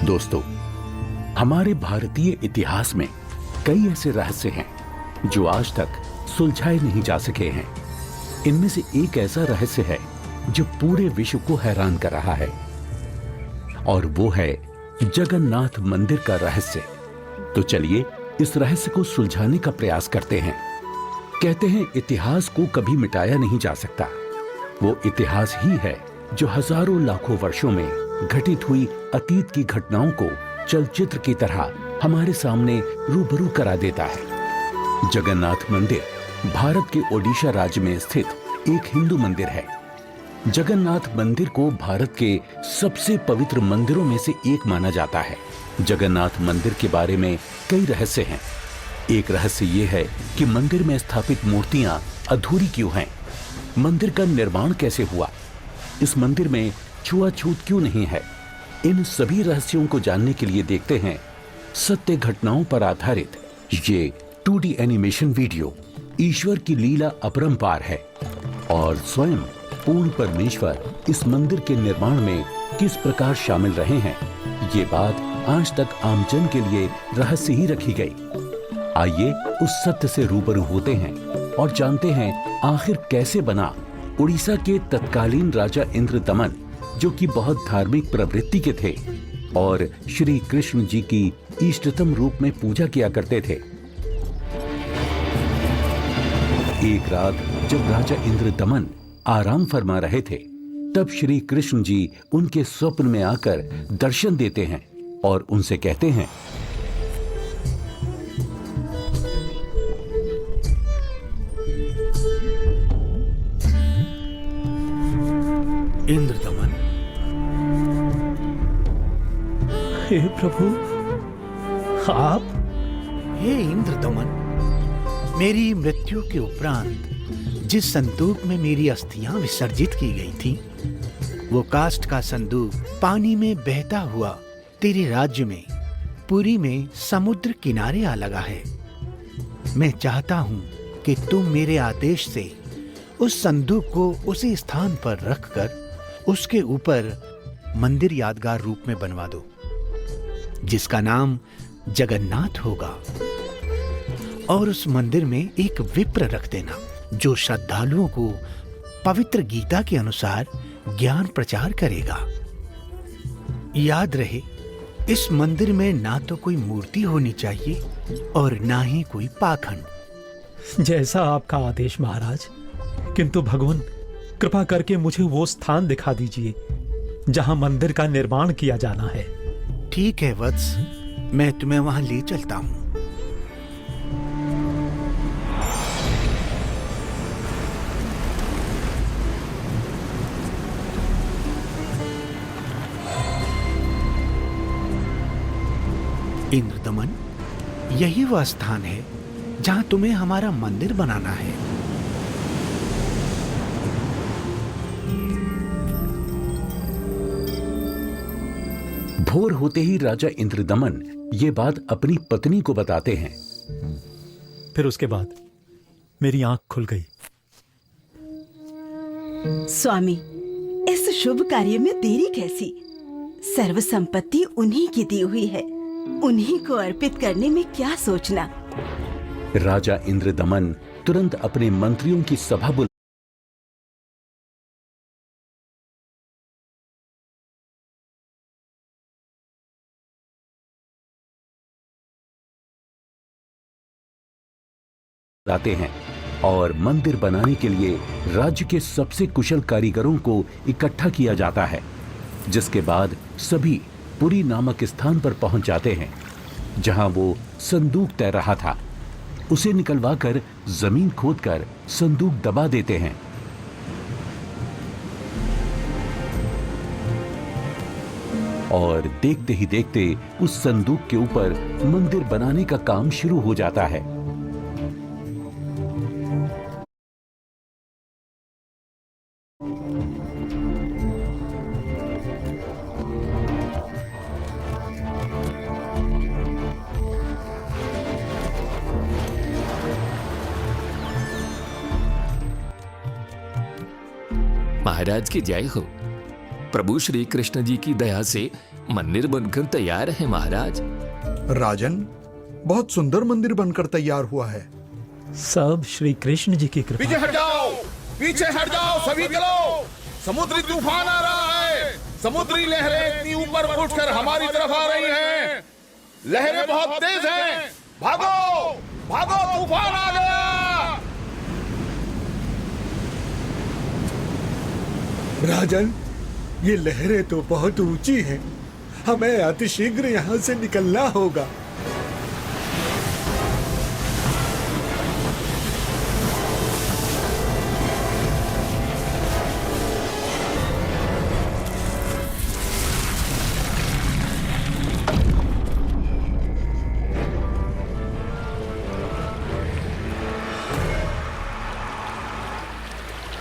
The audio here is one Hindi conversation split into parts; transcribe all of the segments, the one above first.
दोस्तों, हमारे भारतीय इतिहास में कई ऐसे रहस्य हैं जो आज तक सुलझाए नहीं जा सके हैं। इनमें से एक ऐसा रहस्य है जो पूरे विश्व को हैरान कर रहा है और वो है जगन्नाथ मंदिर का रहस्य। तो चलिए इस रहस्य को सुलझाने का प्रयास करते हैं। कहते हैं इतिहास को कभी मिटाया नहीं जा सकता। वो इतिहास ही है जो हजारों लाखों वर्षों में घटित हुई अतीत की घटनाओं को चलचित्र की तरह हमारे सामने रूबरू करा देता है। जगन्नाथ मंदिर भारत के ओडिशा राज्य में स्थित एक हिंदू मंदिर है। जगन्नाथ मंदिर को भारत के सबसे पवित्र मंदिरों में से एक माना जाता है। जगन्नाथ मंदिर के बारे में कई रहस्य हैं। एक रहस्य ये है कि मंदिर में स्थापित मूर्तियां अधूरी क्यों हैं? मंदिर का निर्माण कैसे हुआ? इस मंदिर में छुआछूत क्यों नहीं है? इन सभी रहस्यों को जानने के लिए देखते हैं सत्य घटनाओं पर आधारित ये 2D एनिमेशन वीडियो। ईश्वर की लीला अपरंपार है और स्वयं पूर्ण परमेश्वर इस मंदिर के निर्माण में किस प्रकार शामिल रहे हैं, ये बात आज तक आमजन के लिए रहस्य ही रखी गई। आइए उस सत्य से रूबरू होते हैं और जानते हैं आखिर कैसे बना उड़ीसा के तत्कालीन राजा इंद्रदमन, जो कि बहुत धार्मिक प्रवृत्ति के थे और श्री कृष्ण जी की इष्टतम रूप में पूजा किया करते थे। एक रात जब राजा इंद्रदमन आराम फरमा रहे थे, तब श्री कृष्ण जी उनके स्वप्न में आकर दर्शन देते हैं और उनसे कहते हैं, इंद्रदमन, हे प्रभु, आप? हे इंद्रदमन, मेरी मृत्यु के उपरांत जिस संदूक में मेरी अस्थियां विसर्जित की गई थी, वो काष्ठ का संदूक पानी में बहता हुआ तेरे राज्य में पुरी में समुद्र किनारे आ लगा है। मैं चाहता हूं कि तुम मेरे आदेश से उस संदूक को उसी स्थान पर रखकर उसके ऊपर मंदिर यादगार रूप में बनवा दो, जिसका नाम जगन्नाथ होगा। और उस मंदिर में एक विप्र रख देना जो श्रद्धालुओं को पवित्र गीता के अनुसार ज्ञान प्रचार करेगा। याद रहे, इस मंदिर में ना तो कोई मूर्ति होनी चाहिए और ना ही कोई पाखंड। जैसा आपका आदेश महाराज। किंतु भगवान, कृपा करके मुझे वो स्थान दिखा दीजिए जहां मंदिर का निर्माण किया जाना है। ठीक है वत्स, मैं तुम्हें वहां ले चलता हूं। इंद्रदमन, यही वह स्थान है जहां तुम्हें हमारा मंदिर बनाना है। भोर होते ही राजा इंद्रदमन ये बात अपनी पत्नी को बताते हैं। फिर उसके बाद मेरी आंख खुल गई। स्वामी, इस शुभ कार्य में देरी कैसी? सर्व संपत्ति उन्हीं की दी हुई है, उन्हीं को अर्पित करने में क्या सोचना। राजा इंद्रदमन तुरंत अपने मंत्रियों की सभा बुलाते हैं और मंदिर बनाने के लिए राज्य के सबसे कुशल कारीगरों को इकट्ठा किया जाता है। जिसके बाद सभी पुरी नामक स्थान पर पहुंच जाते हैं जहां वो संदूक तैर रहा था। उसे निकलवाकर जमीन खोदकर संदूक दबा देते हैं। और देखते ही देखते उस संदूक के ऊपर मंदिर बनाने का काम शुरू हो जाता है। महाराज की जय हो। प्रभु श्री कृष्ण जी की दया से मंदिर बनकर तैयार है महाराज। राजन, बहुत सुंदर मंदिर बनकर तैयार हुआ है। सब श्री कृष्ण जी की कृपा। पीछे हट जाओ, पीछे हट जाओ सभी के लोग। समुद्री तूफान आ रहा है। समुद्री लहरें इतनी ऊपर उठकर हमारी तरफ आ रही हैं। लहरें बहुत तेज हैं। भागो, भागो, तूफान आ गया। राजन, ये लहरें तो बहुत ऊंची हैं। हमें अतिशीघ्र यहाँ से निकलना होगा।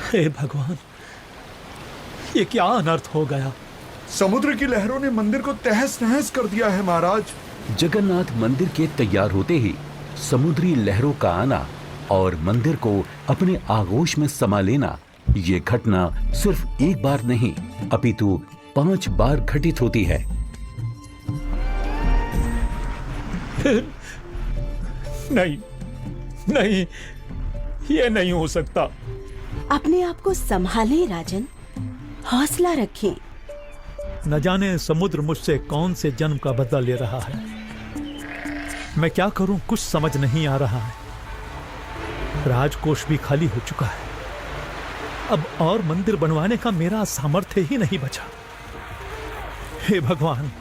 हे भगवान, ये क्या अनर्थ हो गया। समुद्र की लहरों ने मंदिर को तहस नहस कर दिया है महाराज। जगन्नाथ मंदिर के तैयार होते ही समुद्री लहरों का आना और मंदिर को अपने आगोश में समा लेना, ये घटना सिर्फ एक बार नहीं अपितु 5 बार घटित होती है। नहीं, नहीं, ये नहीं हो सकता। अपने आप को संभालें राजन, हौसला रखें। न जाने समुद्र मुझसे कौन से जन्म का बदला ले रहा है। मैं क्या करूं, कुछ समझ नहीं आ रहा है। राजकोष भी खाली हो चुका है। अब और मंदिर बनवाने का मेरा सामर्थ्य ही नहीं बचा। हे भगवान,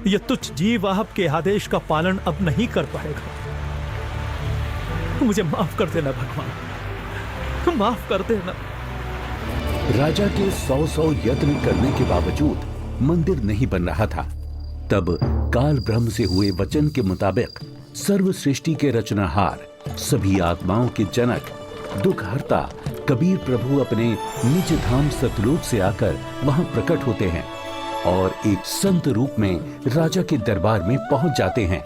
यह तुच्छ जीव आपके आदेश का पालन अब नहीं कर पाएगा। मुझे माफ कर देना भगवान, माफ कर देना। राजा के 100 यत्न करने के बावजूद मंदिर नहीं बन रहा था। तब काल ब्रह्म से हुए वचन के मुताबिक सर्व सृष्टि के रचनाहार, सभी आत्माओं के जनक, दुखहर्ता कबीर प्रभु अपने निज धाम सतलोक से आकर वहां प्रकट होते हैं और एक संत रूप में राजा के दरबार में पहुंच जाते हैं।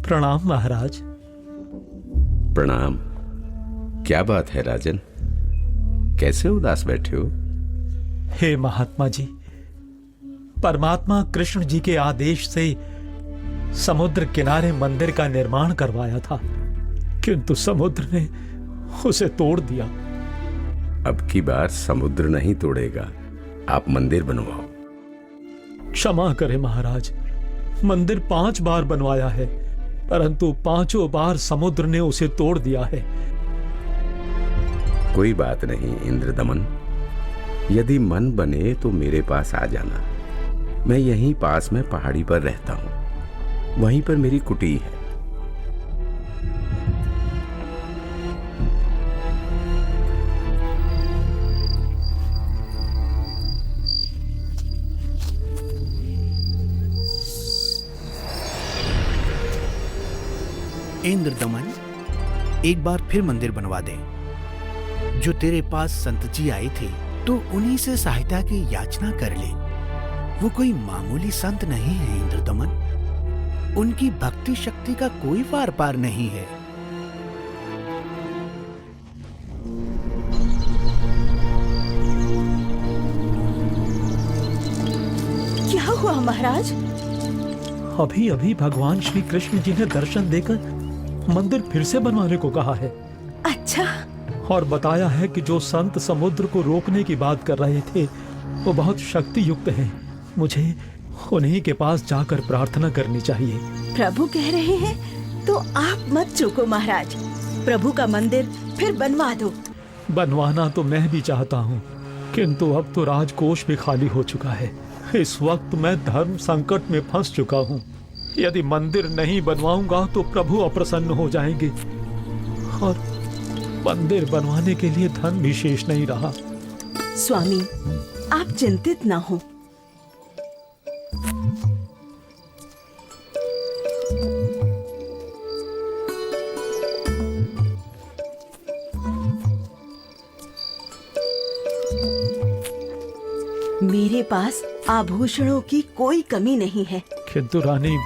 प्रणाम महाराज। प्रणाम। क्या बात है राजन, कैसे उदास बैठे हो? हे महात्मा जी, परमात्मा कृष्ण जी के आदेश से समुद्र किनारे मंदिर का निर्माण करवाया था, किंतु समुद्र ने उसे तोड़ दिया। अब की बार समुद्र नहीं तोड़ेगा, आप मंदिर बनवाओ। क्षमा करें महाराज, मंदिर 5 बार बनवाया है, परंतु 5 बार समुद्र ने उसे तोड़ दिया है। कोई बात नहीं इंद्रदमन, यदि मन बने तो मेरे पास आ जाना। मैं यहीं पास में पहाड़ी पर रहता हूं, वहीं पर मेरी कुटी है। इंद्रदमन, एक बार फिर मंदिर बनवा दे। जो तेरे पास संत जी आए थे, तो उन्हीं से सहायता की याचना कर ले। वो कोई मामूली संत नहीं है इंद्रदमन। उनकी भक्ति शक्ति का कोई पार पार नहीं है। क्या हुआ महाराज? अभी अभी भगवान श्री कृष्ण जी ने दर्शन देकर मंदिर फिर से बनवाने को कहा है। अच्छा। और बताया है कि जो संत समुद्र को रोकने की बात कर रहे थे वो बहुत शक्ति युक्त हैं। मुझे उन्हीं के पास जाकर प्रार्थना करनी चाहिए। प्रभु कह रहे हैं तो आप मत चूको महाराज। प्रभु का मंदिर फिर बनवा दो। बनवाना तो मैं भी चाहता हूँ, किंतु अब तो राजकोष भी खाली हो चुका है। इस वक्त मैं धर्म संकट में फंस चुका हूँ। यदि मंदिर नहीं बनवाऊंगा तो प्रभु अप्रसन्न हो जाएंगे और मंदिर बनवाने के लिए धन भी शेष नहीं रहा। स्वामी, आप चिंतित ना हो। मेरे पास आभूषणों की कोई कमी नहीं है। किंतु रानी,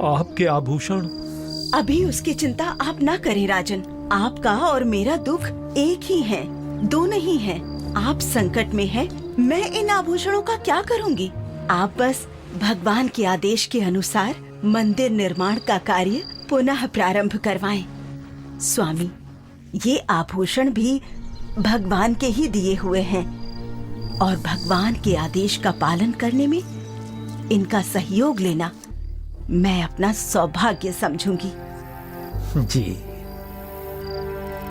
आपके आभूषण। अभी उसकी चिंता आप ना करें राजन। आपका और मेरा दुख एक ही है, दो नहीं है। आप संकट में हैं, मैं इन आभूषणों का क्या करूंगी? आप बस भगवान के आदेश के अनुसार मंदिर निर्माण का कार्य पुनः प्रारंभ करवाएं। स्वामी, ये आभूषण भी भगवान के ही दिए हुए हैं और भगवान के आदेश का पालन करने में इनका सहयोग लेना मैं अपना सौभाग्य समझूंगी। जी।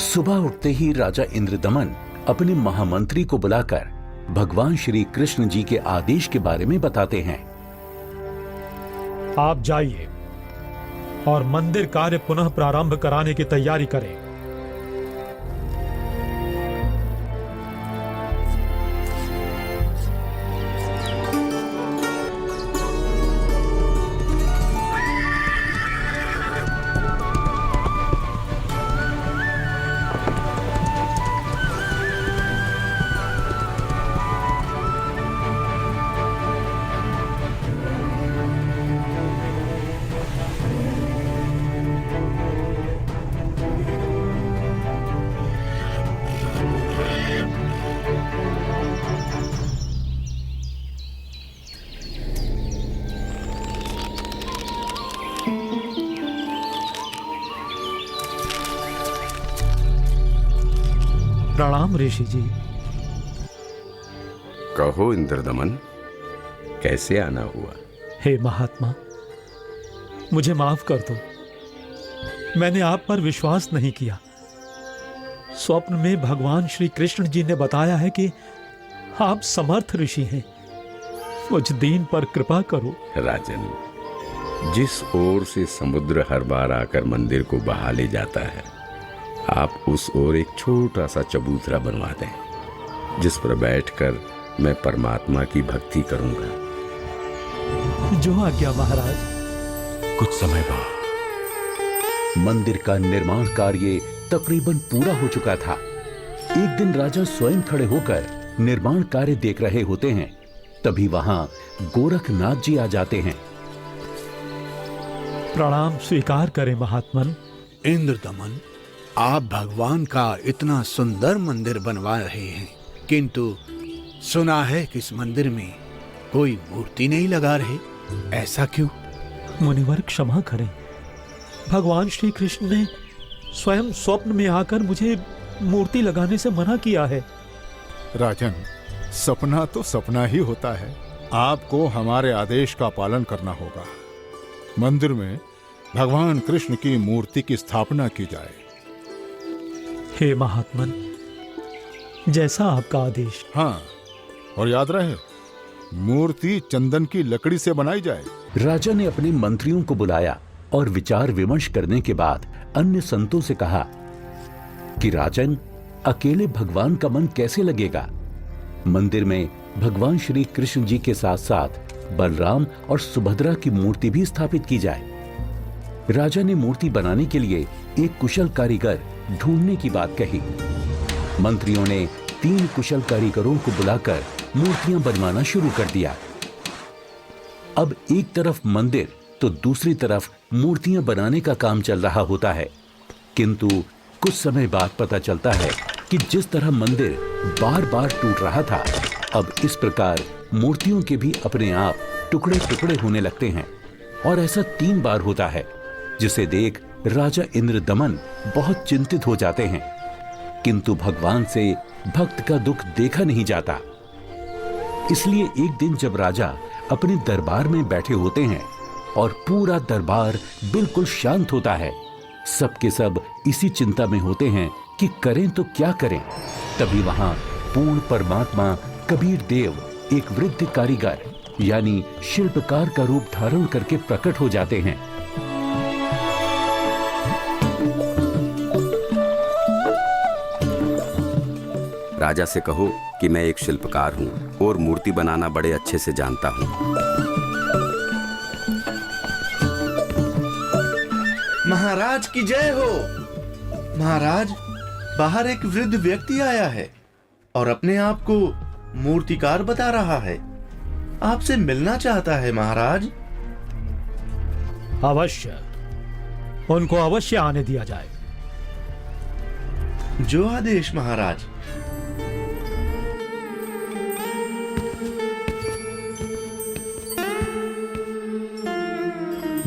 सुबह उठते ही राजा इंद्रदमन अपने महामंत्री को बुलाकर भगवान श्री कृष्ण जी के आदेश के बारे में बताते हैं। आप जाइए और मंदिर कार्य पुनः प्रारंभ कराने की तैयारी करें। प्रणाम ऋषि जी। कहो इंद्रदमन, कैसे आना हुआ? हे महात्मा, मुझे माफ कर दो। मैंने आप पर विश्वास नहीं किया। स्वप्न में भगवान श्री कृष्ण जी ने बताया है कि आप समर्थ ऋषि हैं। मुझ दीन पर कृपा करो। राजन, जिस ओर से समुद्र हर बार आकर मंदिर को बहा ले जाता है, आप उस ओर एक छोटा सा चबूतरा बनवा दें, जिस पर बैठकर मैं परमात्मा की भक्ति करूंगा। जो आज्ञा महाराज। कुछ समय बाद मंदिर का निर्माण कार्य तकरीबन पूरा हो चुका था। एक दिन राजा स्वयं खड़े होकर निर्माण कार्य देख रहे होते हैं। तभी वहां गोरखनाथ जी आ जाते हैं। प्रणाम स्वीकार करें महात्मन। इंद्रदमन, आप भगवान का इतना सुंदर मंदिर बनवा रहे हैं, किंतु सुना है कि इस मंदिर में कोई मूर्ति नहीं लगा रहे। ऐसा क्यों? मुनिवर क्षमा करें। भगवान श्री कृष्ण ने स्वयं स्वप्न में आकर मुझे मूर्ति लगाने से मना किया है। राजन, सपना तो सपना ही होता है। आपको हमारे आदेश का पालन करना होगा। मंदिर में भगवान कृष्ण की मूर्ति की स्थापना की जाए। हे महात्मन, जैसा आपका आदेश। हाँ, और याद रहे, मूर्ति चंदन की लकड़ी से बनाई जाए। राजा ने अपने मंत्रियों को बुलाया और विचार विमर्श करने के बाद अन्य संतों से कहा कि राजन, अकेले भगवान का मन कैसे लगेगा? मंदिर में भगवान श्री कृष्ण जी के साथ साथ बलराम और सुभद्रा की मूर्ति भी स्थापित की जाए। राजा ने मूर्ति बनाने के लिए एक कुशल कारीगर ढूंढने की बात कही। मंत्रियों ने 3 कुशल कारीगरों को बुलाकर मूर्तियां बनवाना शुरू कर दिया। अब एक तरफ मंदिर तो दूसरी तरफ मूर्तियां बनाने का काम चल रहा होता है, किंतु कुछ समय बाद पता चलता है कि जिस तरह मंदिर बार बार टूट रहा था, अब इस प्रकार मूर्तियों के भी अपने आप टुकड़े टुकड़े होने लगते हैं। और ऐसा 3 बार होता है, जिसे देख राजा इंद्रदमन बहुत चिंतित हो जाते हैं, किंतु भगवान से भक्त का दुख देखा नहीं जाता। इसलिए एक दिन जब राजा अपने दरबार में बैठे होते हैं और पूरा दरबार बिल्कुल शांत होता है, सबके सब इसी चिंता में होते हैं कि करें तो क्या करें। तभी वहां पूर्ण परमात्मा कबीर देव एक वृद्ध कारीगर यानी शिल्पकार का रूप धारण करके प्रकट हो जाते हैं। राजा से कहो कि मैं एक शिल्पकार हूँ और मूर्ति बनाना बड़े अच्छे से जानता हूँ। महाराज की जय हो। महाराज, बाहर एक वृद्ध व्यक्ति आया है और अपने आप को मूर्तिकार बता रहा है, आपसे मिलना चाहता है महाराज। अवश्य, उनको अवश्य आने दिया जाए। जो आदेश महाराज।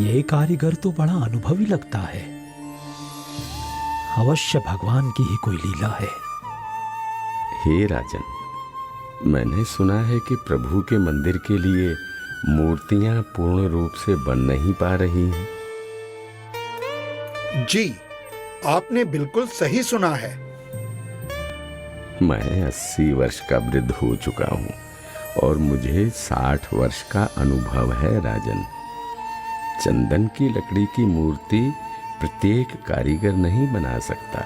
ये कारीगर तो बड़ा अनुभवी लगता है। अवश्य भगवान की ही कोई लीला है। हे राजन, मैंने सुना है कि प्रभु के मंदिर के लिए मूर्तियां पूर्ण रूप से बन नहीं पा रही हैं। जी, आपने बिल्कुल सही सुना है। मैं 80 वर्ष का वृद्ध हो चुका हूँ और मुझे 60 वर्ष का अनुभव है राजन। चंदन की लकड़ी की मूर्ति प्रत्येक कारीगर नहीं बना सकता।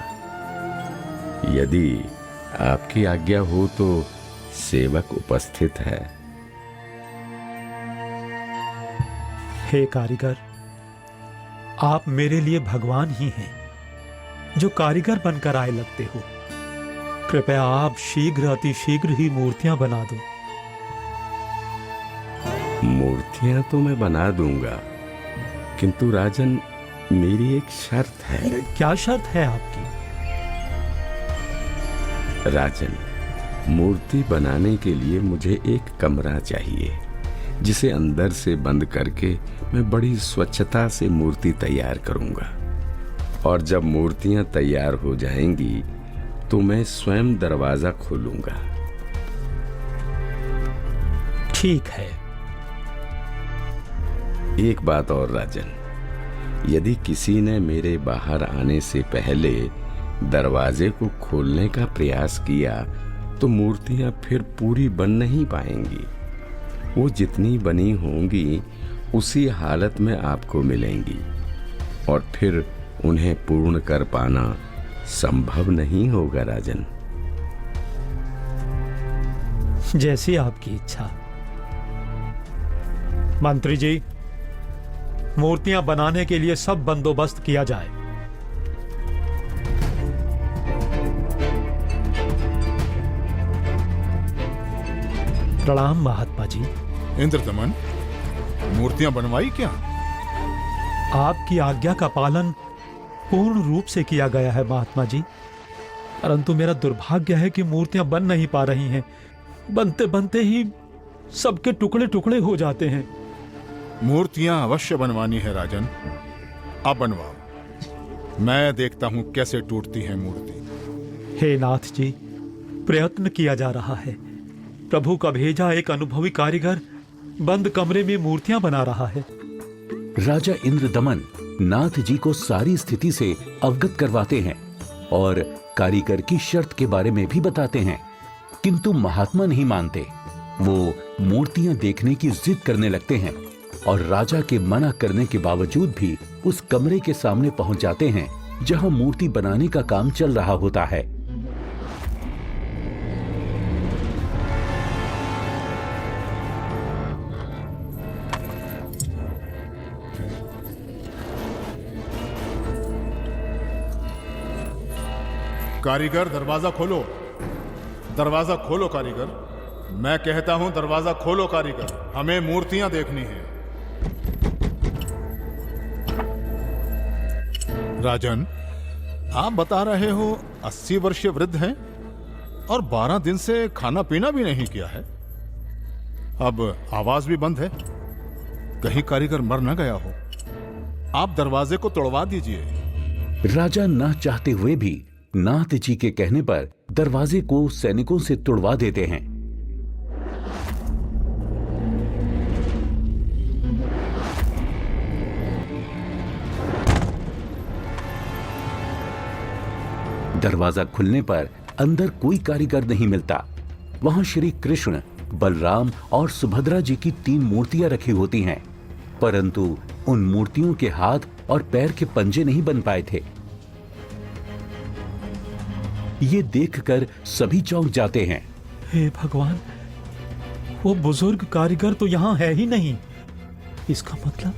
यदि आपकी आज्ञा हो तो सेवक उपस्थित है। हे कारीगर, आप मेरे लिए भगवान ही हैं, जो कारीगर बनकर आए लगते हो। कृपया आप शीघ्र, अति शीघ्र ही मूर्तियां बना दो। मूर्तियां तो मैं बना दूंगा, किंतु राजन, मेरी एक शर्त है। क्या शर्त है आपकी? राजन, मूर्ति बनाने के लिए मुझे एक कमरा चाहिए, जिसे अंदर से बंद करके मैं बड़ी स्वच्छता से मूर्ति तैयार करूंगा। और जब मूर्तियां तैयार हो जाएंगी तो मैं स्वयं दरवाजा खोलूंगा। ठीक है। एक बात और राजन, यदि किसी ने मेरे बाहर आने से पहले दरवाजे को खोलने का प्रयास किया तो मूर्तियां फिर पूरी बन नहीं पाएंगी। वो जितनी बनी होंगी उसी हालत में आपको मिलेंगी और फिर उन्हें पूर्ण कर पाना संभव नहीं होगा राजन। जैसी आपकी इच्छा। मंत्री जी, मूर्तियां बनाने के लिए सब बंदोबस्त किया जाए। प्रणाम महात्मा जी। इंद्रदमन, मूर्तियां बनवाई क्या? आपकी आज्ञा का पालन पूर्ण रूप से किया गया है महात्मा जी, परंतु मेरा दुर्भाग्य है कि मूर्तियां बन नहीं पा रही हैं। बनते बनते ही सबके टुकड़े टुकड़े हो जाते हैं। मूर्तियां अवश्य बनवानी है राजन, अब बनवाओ। मैं देखता हूं कैसे टूटती है मूर्ति। हे नाथ जी, प्रयत्न किया जा रहा है। प्रभु का भेजा एक अनुभवी कारीगर बंद कमरे में मूर्तियां बना रहा है। राजा इंद्रदमन नाथ जी को सारी स्थिति से अवगत करवाते हैं और कारीगर की शर्त के बारे में भी बताते हैं, किंतु महात्मा नहीं मानते। वो मूर्तियां देखने की जिद करने लगते हैं और राजा के मना करने के बावजूद भी उस कमरे के सामने पहुंच जाते हैं जहां मूर्ति बनाने का काम चल रहा होता है। कारीगर, दरवाजा खोलो। दरवाजा खोलो कारीगर। मैं कहता हूं दरवाजा खोलो कारीगर, हमें मूर्तियां देखनी हैं। राजन, आप बता रहे हो 80 वर्षीय वृद्ध हैं और 12 दिन से खाना पीना भी नहीं किया है। अब आवाज भी बंद है, कहीं कारीगर मर न गया हो। आप दरवाजे को तोड़वा दीजिए। राजा न चाहते हुए भी नाथ जी के कहने पर दरवाजे को सैनिकों से तुड़वा देते हैं। दरवाजा खुलने पर अंदर कोई कारीगर नहीं मिलता। वहां श्री कृष्ण, बलराम और सुभद्रा जी की 3 मूर्तियां रखी होती हैं, परंतु उन मूर्तियों के हाथ और पैर के पंजे नहीं बन पाए थे। ये देखकर सभी चौंक जाते हैं। हे भगवान, वो बुजुर्ग कारीगर तो यहाँ है ही नहीं। इसका मतलब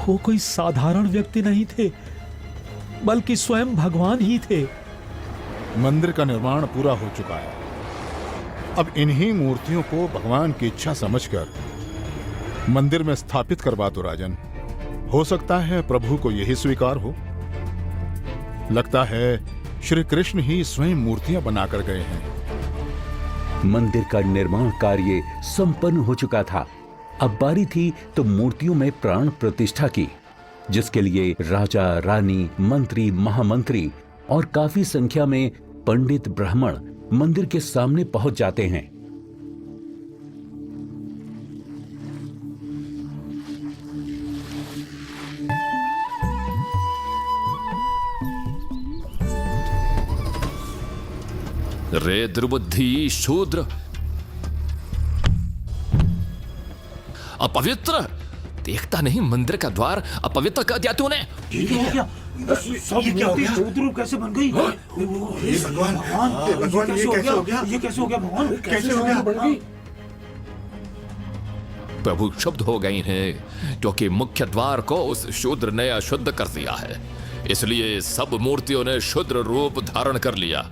वो कोई साधारण व्यक्ति नहीं थे, बल्कि स्वयं भगवान ही थे। मंदिर का निर्माण पूरा हो चुका है। अब इन्हीं मूर्तियों को भगवान की इच्छा समझकर मंदिर में स्थापित करवा दो राजन। हो सकता है प्रभु को यही स्वीकार हो। लगता है श्री कृष्ण ही स्वयं मूर्तियां बनाकर गए हैं। मंदिर का निर्माण कार्य संपन्न हो चुका था। अब बारी थी तो मूर्तियों में प्राण प्रतिष्ठा की, जिसके लिए राजा, रानी, मंत्री, महामंत्री और काफी संख्या में पंडित ब्राह्मण मंदिर के सामने पहुंच जाते हैं। रे दुर्बुद्धि शूद्र, अपवित्र! देखता नहीं मंदिर का द्वार अपवित्र कर दिया तूने। शूद्र कैसे बन गई? भगवान, ये कैसे हो गया भगवान? कैसे हो गया? प्रभु क्षुब्ध हो गई हैं क्योंकि मुख्य द्वार को उस शूद्र ने अशुद्ध कर दिया है, इसलिए सब मूर्तियों ने शुद्र रूप धारण कर लिया।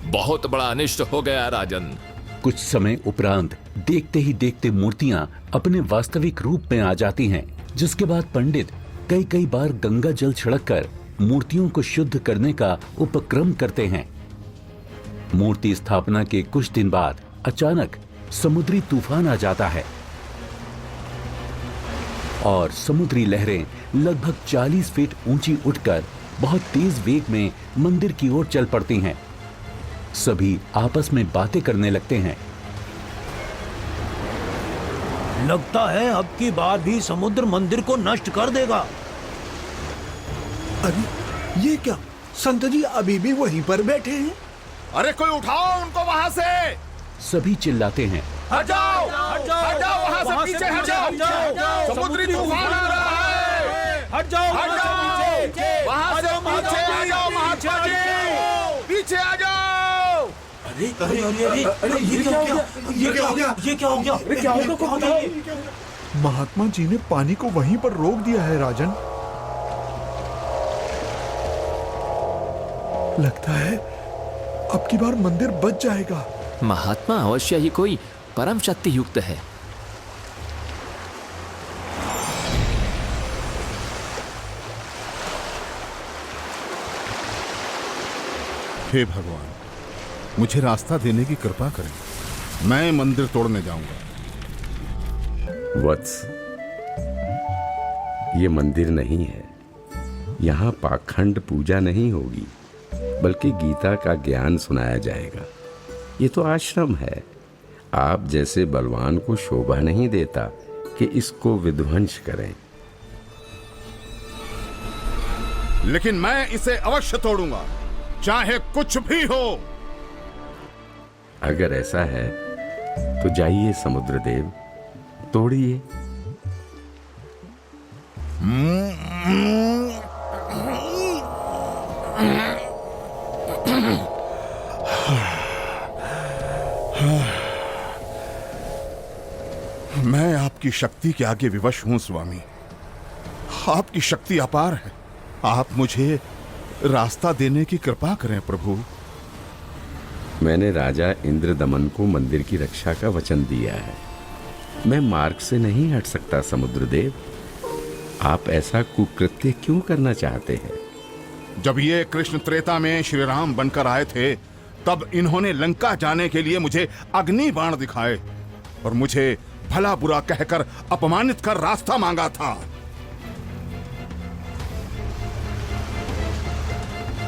बहुत बड़ा अनिष्ट हो गया राजन। कुछ समय उपरांत देखते ही देखते मूर्तियां अपने वास्तविक रूप में आ जाती हैं, जिसके बाद पंडित कई बार गंगा जल छिड़ककर मूर्तियों को शुद्ध करने का उपक्रम करते हैं। मूर्ति स्थापना के कुछ दिन बाद अचानक समुद्री तूफान आ जाता है और समुद्री लहरें लगभग 40 फीट ऊंची उठकर बहुत तेज वेग में मंदिर की ओर चल पड़ती हैं। सभी आपस में बातें करने लगते हैं। लगता है अब की बार भी समुद्र मंदिर को नष्ट कर देगा। अरे ये क्या? संत जी अभी भी वहीं पर बैठे हैं। अरे कोई उठाओ उनको वहां से। सभी चिल्लाते हैं, हट जाओ वहां से, पीछे हट जाओ, समुद्री तूफान आ रहा है। हट जाओ वहां से पीछे आ जाओ, महात्मा जी पीछे आ जाओ। अरे ये क्या हो गया? महात्मा जी ने पानी को वहीं पर रोक दिया है राजन। लगता है अब की बार मंदिर बच जाएगा। महात्मा अवश्य ही कोई परम शक्ति युक्त है। हे भगवान, मुझे रास्ता देने की कृपा करें। मैं मंदिर तोड़ने जाऊंगा। वत्स, ये मंदिर नहीं है। यहाँ पाखंड पूजा नहीं होगी, बल्कि गीता का ज्ञान सुनाया जाएगा। ये तो आश्रम है। आप जैसे बलवान को शोभा नहीं देता कि इसको विध्वंस करें। लेकिन मैं इसे अवश्य तोड़ूंगा, चाहे कुछ भी हो। अगर ऐसा है तो जाइए समुद्रदेव, तोड़िए। मैं आपकी शक्ति के आगे विवश हूं स्वामी। आपकी शक्ति अपार है। आप मुझे रास्ता देने की कृपा करें प्रभु। मैंने राजा इंद्रदमन को मंदिर की रक्षा का वचन दिया है। मैं मार्ग से नहीं हट सकता समुद्रदेव। आप ऐसा कुकृत्य क्यों करना चाहते हैं? जब ये कृष्ण त्रेता में श्री राम बनकर आए थे, तब इन्होंने लंका जाने के लिए मुझे अग्नि बाण दिखाए और मुझे भला बुरा कहकर अपमानित कर रास्ता मांगा था।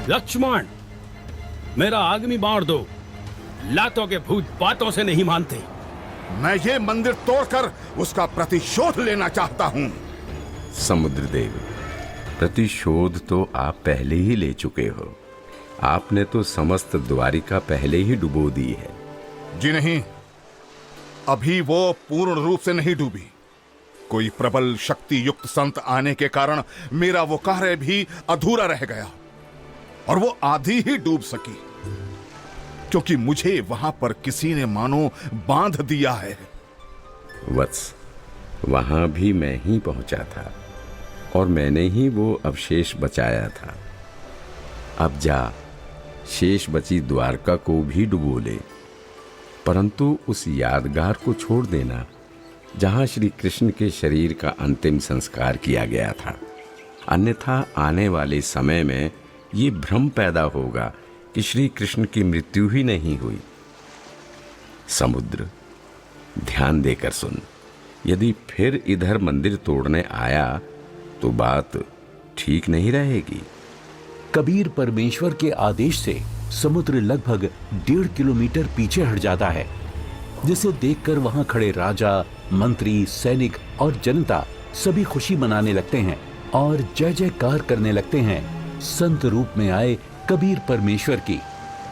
लक्ष्मण, मेरा अग्नि बाण दो। लातों के भूत बातों से नहीं मानते। मैं ये मंदिर तोड़कर उसका प्रतिशोध लेना चाहता हूं। समुद्रदेव, प्रतिशोध तो आप पहले ही ले चुके हो। आपने तो समस्त द्वारिका पहले ही डुबो दी है। जी नहीं, अभी वो पूर्ण रूप से नहीं डूबी। कोई प्रबल शक्ति युक्त संत आने के कारण मेरा वो कार्य भी अधूरा रह गया और वो आधी ही डूब सकी, क्योंकि मुझे वहां पर किसी ने मानो बांध दिया है। वत्स, वहां भी मैं ही पहुंचा था और मैंने ही वो अवशेष बचाया था। अब जा, शेष बची द्वारका को भी डुबो ले। परंतु उस यादगार को छोड़ देना जहां श्री कृष्ण के शरीर का अंतिम संस्कार किया गया था। अन्यथा आने वाले समय में ये भ्रम पैदा होगा कि श्री कृष्ण की मृत्यु ही नहीं हुई। समुद्र, ध्यान देकर सुन। यदि फिर इधर मंदिर तोड़ने आया तो बात ठीक नहीं रहेगी। कबीर परमेश्वर के आदेश से समुद्र लगभग 1.5 किलोमीटर पीछे हट जाता है, जिसे देखकर वहां खड़े राजा, मंत्री, सैनिक और जनता सभी खुशी मनाने लगते हैं और जय जयकार करने लगते हैं संत रूप में आए कबीर परमेश्वर की।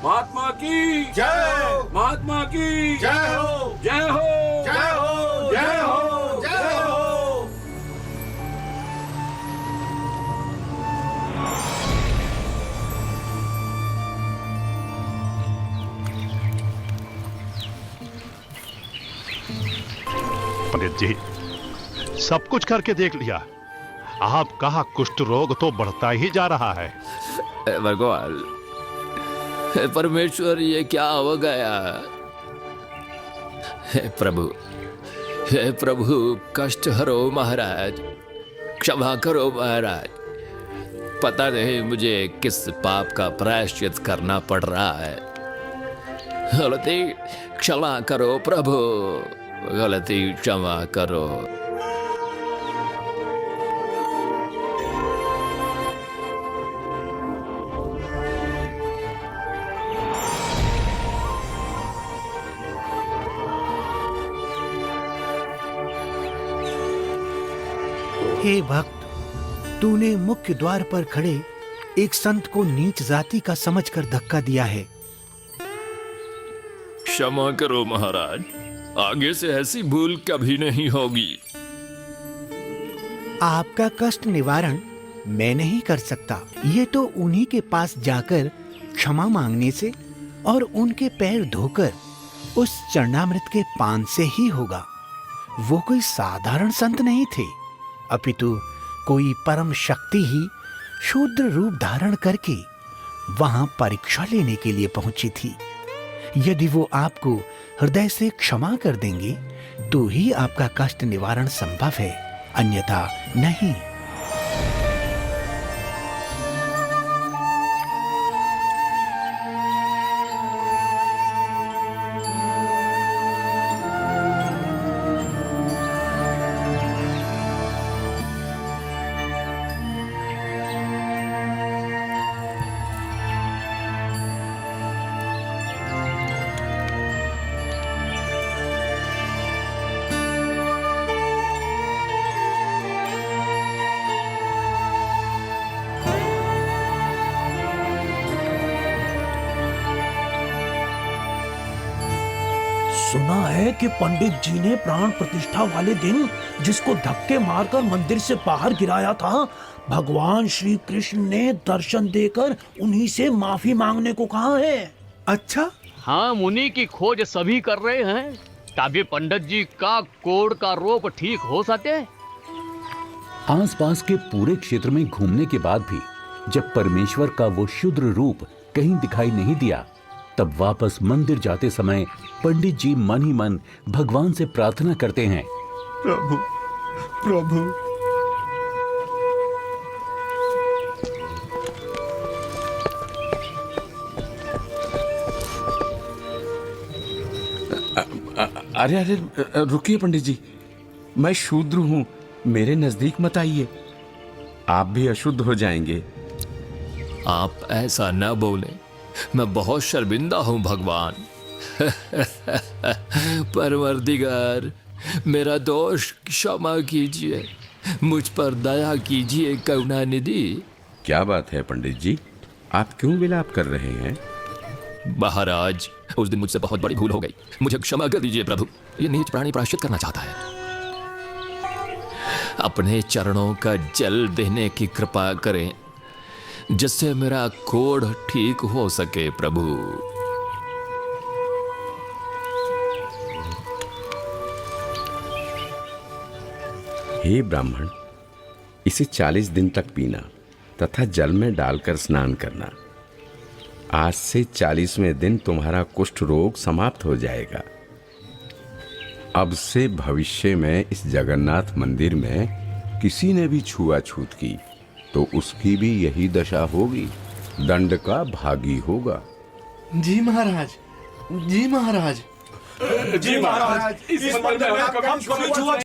महात्मा की जय हो, महात्मा की जय हो, जय हो, जय हो, जय हो, जय हो। पंडित जी, सब कुछ करके देख लिया। आपका कुष्ठ रोग तो बढ़ता ही जा रहा है। भगवान, हे परमेश्वर, ये क्या हो गया? हे प्रभु, कष्ट हरो महाराज, क्षमा करो महाराज। पता नहीं मुझे किस पाप का प्रायश्चित करना पड़ रहा है। गलती क्षमा करो प्रभु, गलती क्षमा करो। हे भक्त, तूने मुख्य द्वार पर खड़े एक संत को नीच जाति का समझकर धक्का दिया है। क्षमा करो महाराज, आगे से ऐसी भूल कभी नहीं होगी। आपका कष्ट निवारण मैं नहीं कर सकता। ये तो उन्हीं के पास जाकर क्षमा मांगने से और उनके पैर धोकर उस चरणामृत के पान से ही होगा। वो कोई साधारण संत नहीं थे, अपितु कोई परम शक्ति ही शूद्र रूप धारण करके वहां परीक्षा लेने के लिए पहुंची थी। यदि वो आपको हृदय से क्षमा कर देंगे तो ही आपका कष्ट निवारण संभव है, अन्यथा नहीं। सुना है कि पंडित जी ने प्राण प्रतिष्ठा वाले दिन जिसको धक्के मारकर मंदिर से बाहर गिराया था, भगवान श्री कृष्ण ने दर्शन देकर उन्हीं से माफी मांगने को कहा है। अच्छा? हाँ, मुनि की खोज सभी कर रहे हैं ताकि पंडित जी का कोढ़ का रोग ठीक हो सके। आसपास के पूरे क्षेत्र में घूमने के बाद भी जब परमेश्वर का वो शुद्र रूप कहीं दिखाई नहीं दिया, तब वापस मंदिर जाते समय पंडित जी मन ही मन भगवान से प्रार्थना करते हैं, प्रभु, प्रभु, अरे अरे रुकिए पंडित जी, मैं शूद्र हूं, मेरे नजदीक मत आइए, आप भी अशुद्ध हो जाएंगे। आप ऐसा न बोले, मैं बहुत शर्मिंदा हूं भगवान। परवरदिगार, मेरा दोष क्षमा कीजिए, मुझ पर दया कीजिए करुणानिधि। क्या बात है पंडित जी, आप क्यों विलाप कर रहे हैं? महाराज, उस दिन मुझसे बहुत बड़ी भूल हो गई, मुझे क्षमा कर दीजिए प्रभु। ये नीच प्राणी प्रायश्चित करना चाहता है, अपने चरणों का जल देने की कृपा करें जिससे मेरा कोढ़ ठीक हो सके प्रभु। हे ब्राह्मण, इसे 40 दिन तक पीना तथा जल में डालकर स्नान करना। आज से 40वें दिन तुम्हारा कुष्ठ रोग समाप्त हो जाएगा। अब से भविष्य में इस जगन्नाथ मंदिर में किसी ने भी छुआछूत की तो उसकी भी यही दशा होगी, दंड का भागी होगा। जी महाराज, जी महाराज, जी महाराज, इस मंदिर में कभी छुआ